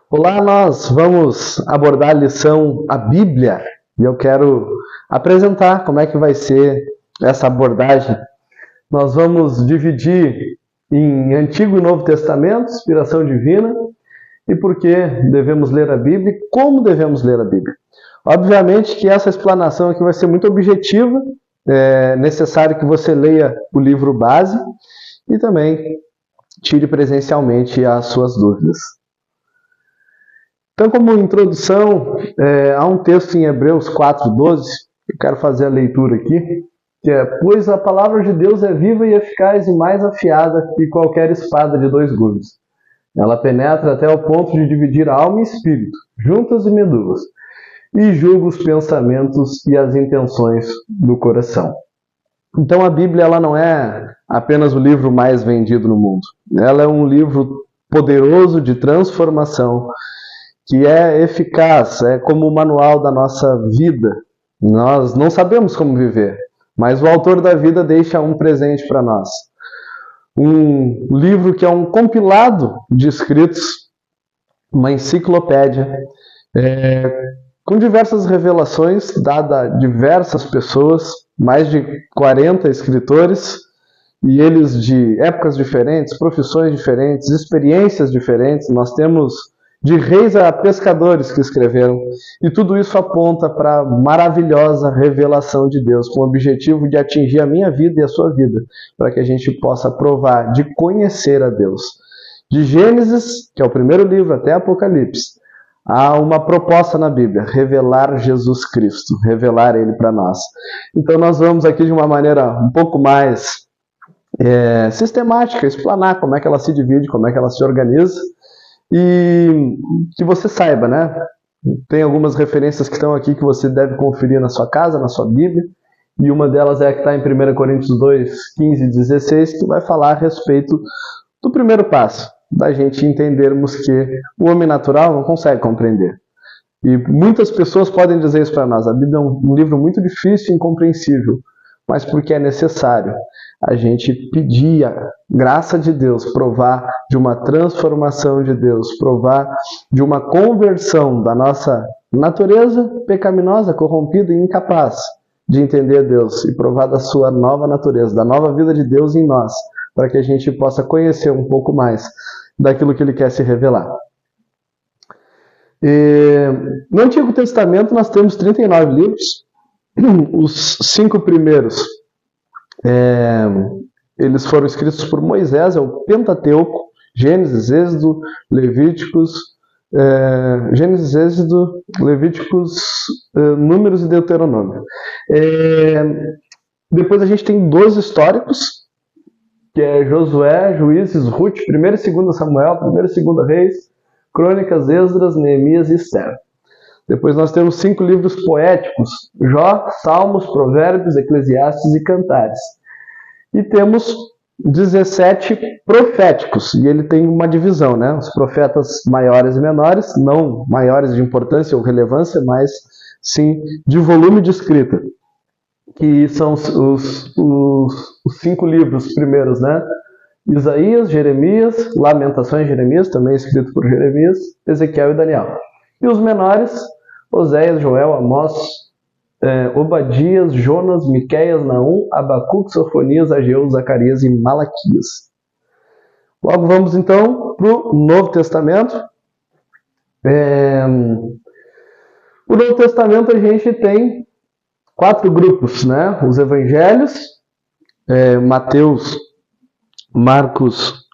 Olá, nós vamos abordar a lição A Bíblia e eu quero apresentar como é que vai ser essa abordagem. Nós vamos dividir em Antigo e Novo Testamento, inspiração divina, e por que devemos ler a Bíblia e como devemos ler a Bíblia. Obviamente que essa explanação aqui vai ser muito objetiva, é necessário que você leia o livro base e também tire presencialmente as suas dúvidas. Então, como introdução, há um texto em Hebreus 4:12, eu quero fazer a leitura aqui, que é: pois a palavra de Deus é viva e eficaz e mais afiada que qualquer espada de dois gumes. Ela penetra até o ponto de dividir alma e espírito, juntas e medulas, e julga os pensamentos e as intenções do coração. Então a Bíblia ela não é apenas o livro mais vendido no mundo. Ela é um livro poderoso de transformação, que é eficaz, é como o manual da nossa vida. Nós não sabemos como viver, mas o autor da vida deixa um presente para nós. Um livro que é um compilado de escritos, uma enciclopédia, com diversas revelações dadas a diversas pessoas, mais de 40 escritores, e eles de épocas diferentes, profissões diferentes, experiências diferentes. Nós temos de reis a pescadores que escreveram, e tudo isso aponta para a maravilhosa revelação de Deus, com o objetivo de atingir a minha vida e a sua vida, para que a gente possa provar de conhecer a Deus. De Gênesis, que é o primeiro livro, até Apocalipse, há uma proposta na Bíblia: revelar Jesus Cristo, revelar Ele para nós. Então nós vamos aqui de uma maneira um pouco mais sistemática, explanar como é que ela se divide, como é que ela se organiza, e que você saiba, né? Tem algumas referências que estão aqui que você deve conferir na sua casa, na sua Bíblia, e uma delas é a que está em 1 Coríntios 2, 15 e 16, que vai falar a respeito do primeiro passo, da gente entendermos que o homem natural não consegue compreender. E muitas pessoas podem dizer isso para nós: a Bíblia é um livro muito difícil e incompreensível, mas porque é necessário a gente pedir a graça de Deus, provar de uma transformação de Deus, provar de uma conversão da nossa natureza pecaminosa, corrompida e incapaz de entender Deus, e provar da sua nova natureza, da nova vida de Deus em nós, para que a gente possa conhecer um pouco mais daquilo que Ele quer se revelar. No Antigo Testamento nós temos 39 livros. Os 5 primeiros eles foram escritos por Moisés, é o Pentateuco: Gênesis, Êxodo, Levíticos, Números e Deuteronômio. Depois a gente tem 12 históricos, que é Josué, Juízes, Ruth, 1º e 2º Samuel, 1º e 2º Reis, Crônicas, Esdras, Neemias e Esther. Depois nós temos 5 livros poéticos: Jó, Salmos, Provérbios, Eclesiastes e Cantares. E temos 17 proféticos, e ele tem uma divisão, né? Os profetas maiores e menores, não maiores de importância ou relevância, mas sim de volume de escrita, que são os 5 livros primeiros, né? Isaías, Jeremias, Lamentações, Jeremias, também escrito por Jeremias, Ezequiel e Daniel. E os menores: Oséias, Joel, Amós, Obadias, Jonas, Miqueias, Naum, Abacuque, Sofonias, Ageu, Zacarias e Malaquias. Logo vamos então para o Novo Testamento. O Novo Testamento a gente tem 4 grupos, né? Os Evangelhos, Mateus, Marcos,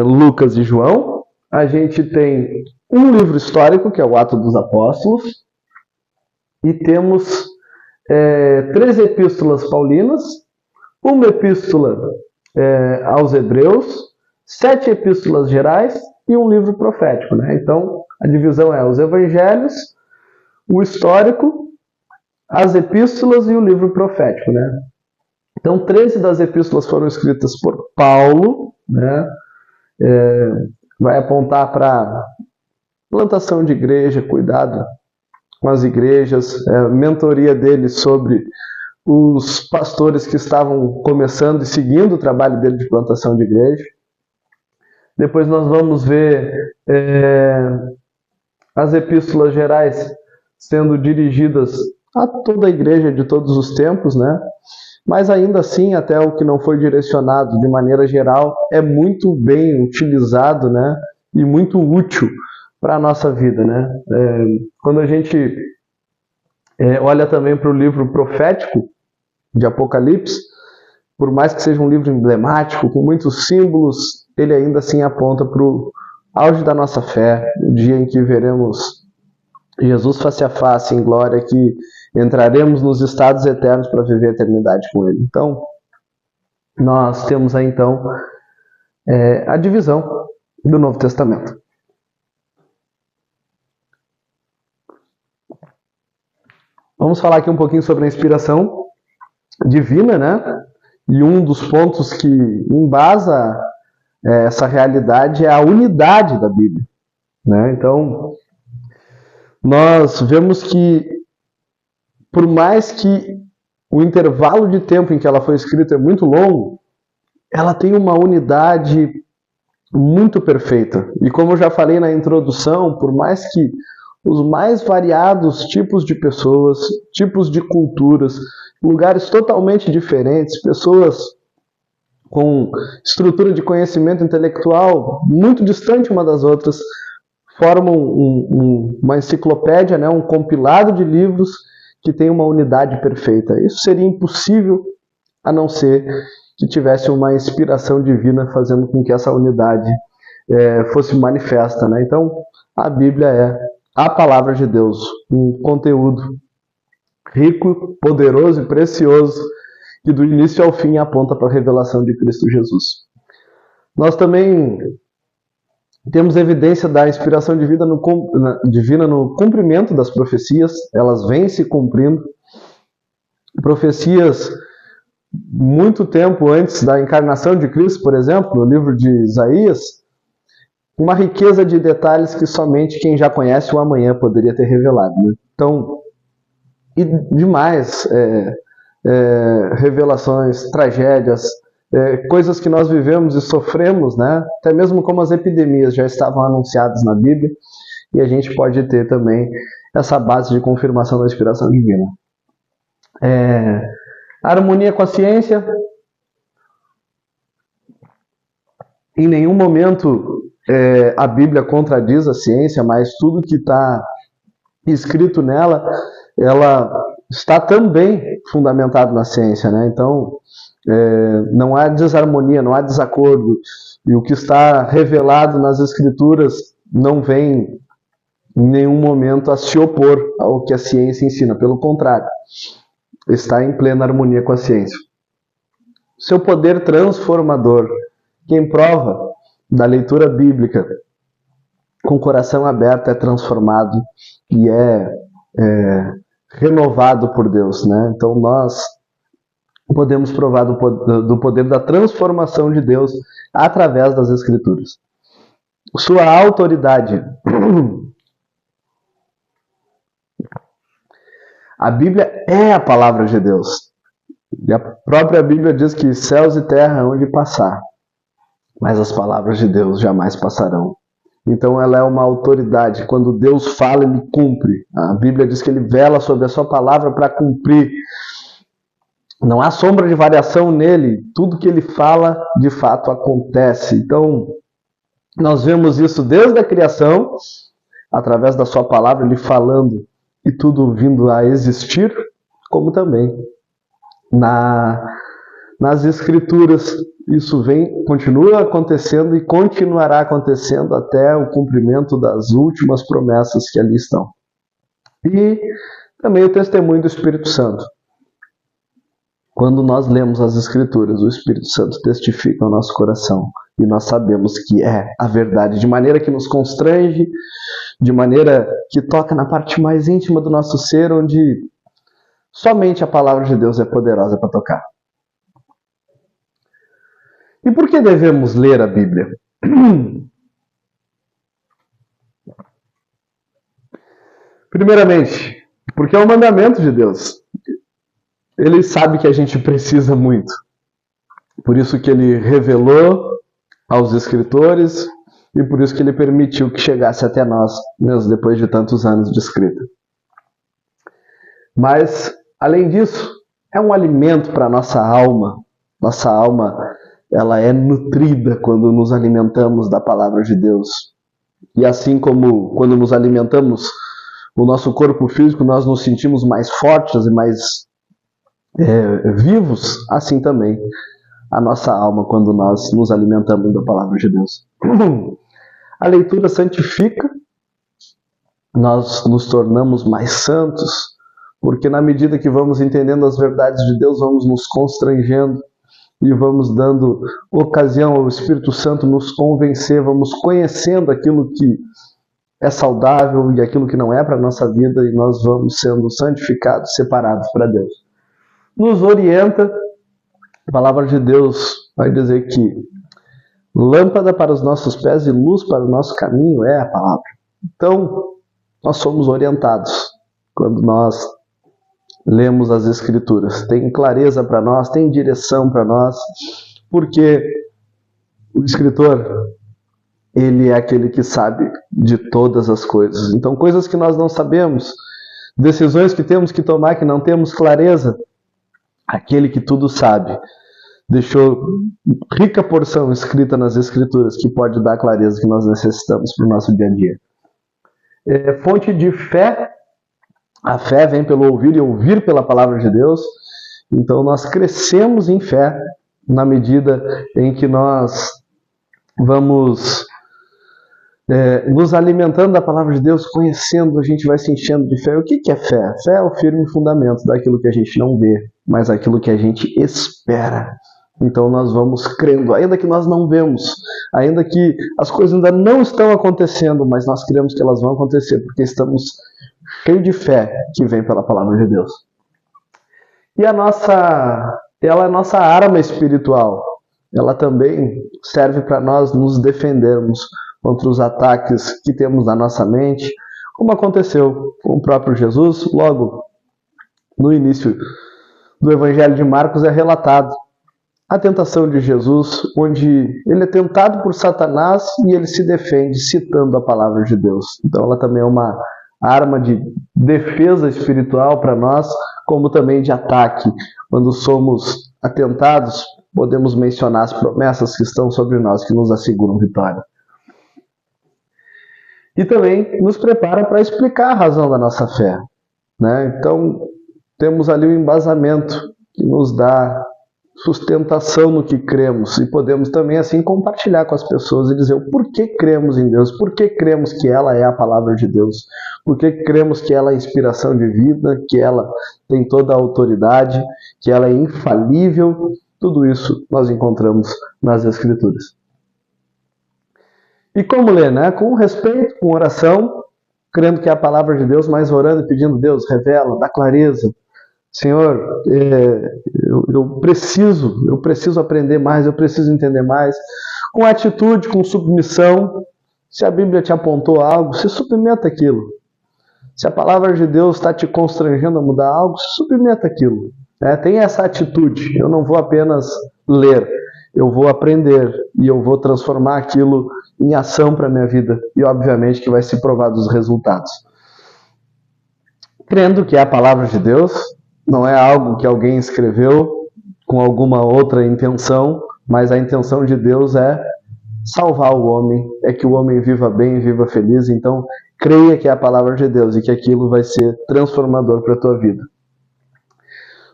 Lucas e João. A gente tem um livro histórico, que é o Atos dos Apóstolos, e temos 3 epístolas paulinas, uma epístola aos Hebreus, 7 epístolas gerais e um livro profético, né? Então a divisão é os Evangelhos, o histórico, as epístolas e o livro profético, né? Então 13 das epístolas foram escritas por Paulo, né? Vai apontar para plantação de igreja, cuidado com as igrejas, mentoria dele sobre os pastores que estavam começando e seguindo o trabalho dele de plantação de igreja. Depois nós vamos ver as epístolas gerais sendo dirigidas a toda a igreja de todos os tempos, né? Mas ainda assim, até o que não foi direcionado de maneira geral é muito bem utilizado, né? E muito útil para a nossa vida, né? Quando a gente olha também para o livro profético de Apocalipse, por mais que seja um livro emblemático, com muitos símbolos, ele ainda assim aponta para o auge da nossa fé, o dia em que veremos Jesus face a face em glória, que entraremos nos estados eternos para viver a eternidade com Ele. Então, nós temos aí então a divisão do Novo Testamento. Vamos falar aqui um pouquinho sobre a inspiração divina, né? E um dos pontos que embasa essa realidade é a unidade da Bíblia, né? Então, nós vemos que, por mais que o intervalo de tempo em que ela foi escrita é muito longo, ela tem uma unidade muito perfeita. E como eu já falei na introdução, por mais que os mais variados tipos de pessoas, tipos de culturas, lugares totalmente diferentes, pessoas com estrutura de conhecimento intelectual muito distante uma das outras, formam uma enciclopédia, né, um compilado de livros que tem uma unidade perfeita. Isso seria impossível a não ser que tivesse uma inspiração divina fazendo com que essa unidade fosse manifesta, né? Então, a Bíblia é a palavra de Deus, um conteúdo rico, poderoso e precioso, que do início ao fim aponta para a revelação de Cristo Jesus. Nós também temos evidência da inspiração divina no cumprimento das profecias, elas vêm se cumprindo. Profecias muito tempo antes da encarnação de Cristo, por exemplo, no livro de Isaías, uma riqueza de detalhes que somente quem já conhece o amanhã poderia ter revelado, né? Então, e demais revelações, tragédias, coisas que nós vivemos e sofremos, né? Até mesmo como as epidemias já estavam anunciadas na Bíblia, e a gente pode ter também essa base de confirmação da inspiração divina. A harmonia com a ciência. Em nenhum momento a Bíblia contradiz a ciência, mas tudo que está escrito nela, ela está também fundamentado na ciência, né? Então, não há desarmonia, não há desacordo, e o que está revelado nas Escrituras não vem em nenhum momento a se opor ao que a ciência ensina, pelo contrário, está em plena harmonia com a ciência. Seu poder transformador, quem prova da leitura bíblica com o coração aberto é transformado e renovado por Deus, né? Então nós podemos provar do poder da transformação de Deus através das Escrituras. Sua autoridade. A Bíblia é a palavra de Deus. E a própria Bíblia diz que céus e terra hão de passar, mas as palavras de Deus jamais passarão. Então ela é uma autoridade. Quando Deus fala, Ele cumpre. A Bíblia diz que Ele vela sobre a sua palavra para cumprir. Não há sombra de variação nele. Tudo que Ele fala, de fato, acontece. Então, nós vemos isso desde a criação, através da sua palavra, Ele falando e tudo vindo a existir, como também nas Escrituras. Isso continua acontecendo e continuará acontecendo até o cumprimento das últimas promessas que ali estão. E também o testemunho do Espírito Santo. Quando nós lemos as Escrituras, o Espírito Santo testifica ao nosso coração e nós sabemos que é a verdade, de maneira que nos constrange, de maneira que toca na parte mais íntima do nosso ser, onde somente a palavra de Deus é poderosa para tocar. E por que devemos ler a Bíblia? Primeiramente, porque é um mandamento de Deus. Ele sabe que a gente precisa muito. Por isso que Ele revelou aos escritores e por isso que ele permitiu que chegasse até nós, mesmo depois de tantos anos de escrita. Mas, além disso, é um alimento para a nossa alma. Nossa alma, ela é nutrida quando nos alimentamos da palavra de Deus. E assim como quando nos alimentamos o nosso corpo físico, nós nos sentimos mais fortes e mais vivos, assim também a nossa alma quando nós nos alimentamos da palavra de Deus. A leitura santifica, nós nos tornamos mais santos, porque na medida que vamos entendendo as verdades de Deus, vamos nos constrangendo e vamos dando ocasião ao Espírito Santo nos convencer, vamos conhecendo aquilo que é saudável e aquilo que não é para a nossa vida, e nós vamos sendo santificados, separados para Deus. Nos orienta, a palavra de Deus vai dizer que lâmpada para os nossos pés e luz para o nosso caminho é a palavra. Então, nós somos orientados quando nós lemos as Escrituras. Tem clareza para nós, tem direção para nós, porque o escritor, ele é aquele que sabe de todas as coisas. Então, coisas que nós não sabemos, decisões que temos que tomar que não temos clareza, aquele que tudo sabe, deixou rica porção escrita nas Escrituras que pode dar a clareza que nós necessitamos para o nosso dia a dia. Fonte de fé. A fé vem pelo ouvir e ouvir pela palavra de Deus. Então nós crescemos em fé na medida em que nós vamos nos alimentando da palavra de Deus, conhecendo, a gente vai se enchendo de fé. O que é fé? Fé é o firme fundamento daquilo que a gente não vê, mas aquilo que a gente espera. Então nós vamos crendo, ainda que nós não vemos, ainda que as coisas ainda não estão acontecendo, mas nós cremos que elas vão acontecer, porque estamos cheios de fé que vem pela palavra de Deus. E ela é a nossa arma espiritual. Ela também serve para nós nos defendermos contra os ataques que temos na nossa mente, como aconteceu com o próprio Jesus. Logo no início do Evangelho de Marcos é relatado a tentação de Jesus, onde ele é tentado por Satanás e ele se defende citando a palavra de Deus. Então ela também é uma arma de defesa espiritual para nós, como também de ataque. Quando somos atentados, podemos mencionar as promessas que estão sobre nós, que nos asseguram vitória. E também nos prepara para explicar a razão da nossa fé, né? Então, temos ali o embasamento que nos dá sustentação no que cremos, e podemos também assim compartilhar com as pessoas e dizer o porquê cremos em Deus, porquê cremos que ela é a palavra de Deus, porquê cremos que ela é inspiração de vida, que ela tem toda a autoridade, que ela é infalível. Tudo isso nós encontramos nas Escrituras. E como ler, né? Com respeito, com oração, crendo que é a palavra de Deus, mas orando e pedindo: Deus, revela, dá clareza. Senhor, eu preciso aprender mais, eu preciso entender mais. Com atitude, com submissão. Se a Bíblia te apontou algo, se submeta aquilo. Se a palavra de Deus está te constrangendo a mudar algo, se submeta aquilo. Tenha essa atitude. Eu não vou apenas ler, eu vou aprender e eu vou transformar aquilo em ação para a minha vida. E obviamente que vai se provar dos resultados. Crendo que é a palavra de Deus, não é algo que alguém escreveu com alguma outra intenção, mas a intenção de Deus é salvar o homem, é que o homem viva bem, viva feliz. Então, creia que é a palavra de Deus e que aquilo vai ser transformador para a tua vida.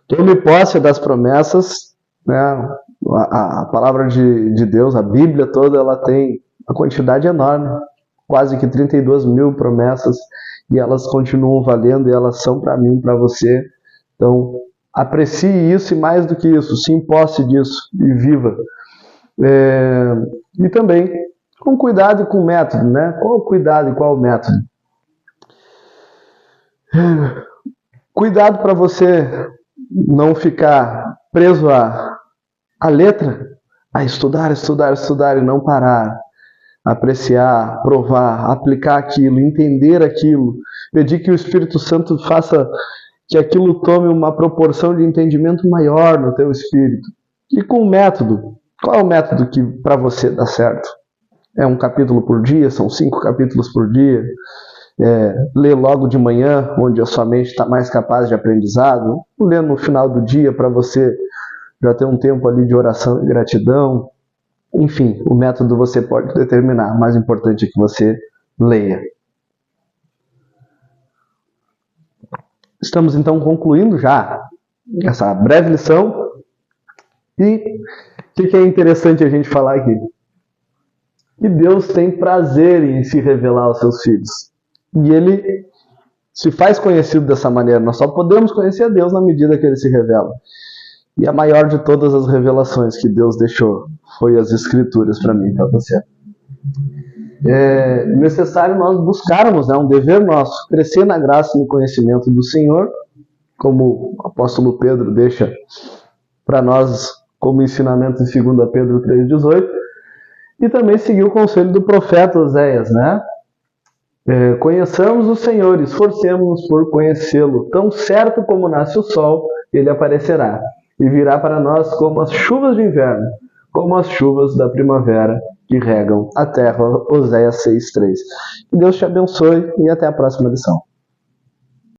Tome posse das promessas, né? A palavra de Deus, a Bíblia toda, ela tem uma quantidade enorme, quase que 32 mil promessas, e elas continuam valendo e elas são para mim, para você. Então, aprecie isso e mais do que isso, se imposse disso e viva. E também com cuidado e com método, né? Qual o cuidado e qual o método? Cuidado para você não ficar preso à letra, a estudar e não parar. Apreciar, provar, aplicar aquilo, entender aquilo, pedir que o Espírito Santo faça que aquilo tome uma proporção de entendimento maior no teu espírito. E com o método, qual é o método que para você dá certo? é um capítulo por dia, são 5 capítulos por dia. Lê logo de manhã, onde a sua mente está mais capaz de aprendizado. Lê no final do dia para você já ter um tempo ali de oração e gratidão. Enfim, o método você pode determinar. O mais importante é que você leia. Estamos então concluindo já essa breve lição. E o que é interessante a gente falar aqui? Que Deus tem prazer em se revelar aos seus filhos. E Ele se faz conhecido dessa maneira. Nós só podemos conhecer a Deus na medida que Ele se revela. E a maior de todas as revelações que Deus deixou foi as Escrituras para mim e para você. É necessário nós buscarmos, um dever nosso, crescer na graça e no conhecimento do Senhor, como o apóstolo Pedro deixa para nós como ensinamento em 2 Pedro 3,18, e também seguir o conselho do profeta Oséias, conheçamos o Senhor, esforcemos-nos por conhecê-lo. Tão certo como nasce o sol, ele aparecerá, e virá para nós como as chuvas de inverno, como as chuvas da primavera que regam a terra. Oséias 6,3. Que Deus te abençoe e até a próxima lição.